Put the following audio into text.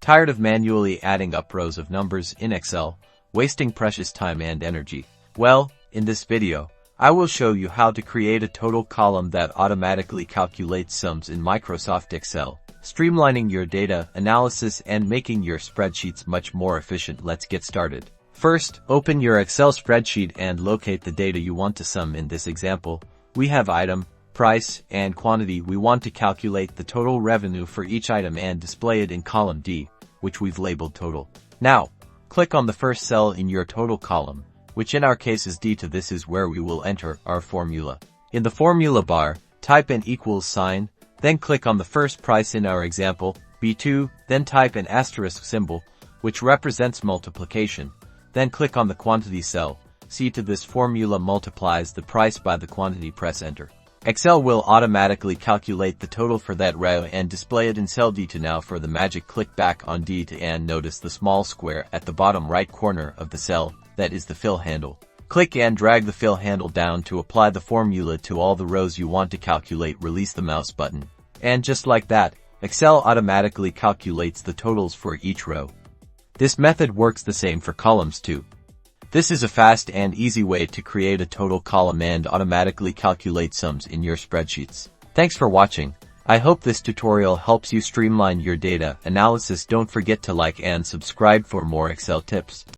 Tired of manually adding up rows of numbers in Excel, wasting precious time and energy? Well, in this video, I will show you how to create a total column that automatically calculates sums in Microsoft Excel, streamlining your data analysis and making your spreadsheets much more efficient. Let's get started. First, open your Excel spreadsheet and locate the data you want to sum. In this example, we have item, price, and quantity. We want to calculate the total revenue for each item and display it in column D, which we've labeled total. Now, click on the first cell in your total column, which in our case is D2. This is where we will enter our formula. In the formula bar, type an equals sign, then click on the first price in our example, B2, then type an asterisk symbol, which represents multiplication. Then click on the quantity cell. See to this formula multiplies the price by the quantity. Press enter. Excel will automatically calculate the total for that row and display it in cell D2. Now for the magic, click back on D2 and notice the small square at the bottom right corner of the cell, that is the fill handle. Click and drag the fill handle down to apply the formula to all the rows you want to calculate. Release the mouse button. And just like that, Excel automatically calculates the totals for each row. This method works the same for columns too. This is a fast and easy way to create a total column and automatically calculate sums in your spreadsheets. Thanks for watching. I hope this tutorial helps you streamline your data analysis. Don't forget to like and subscribe for more Excel tips.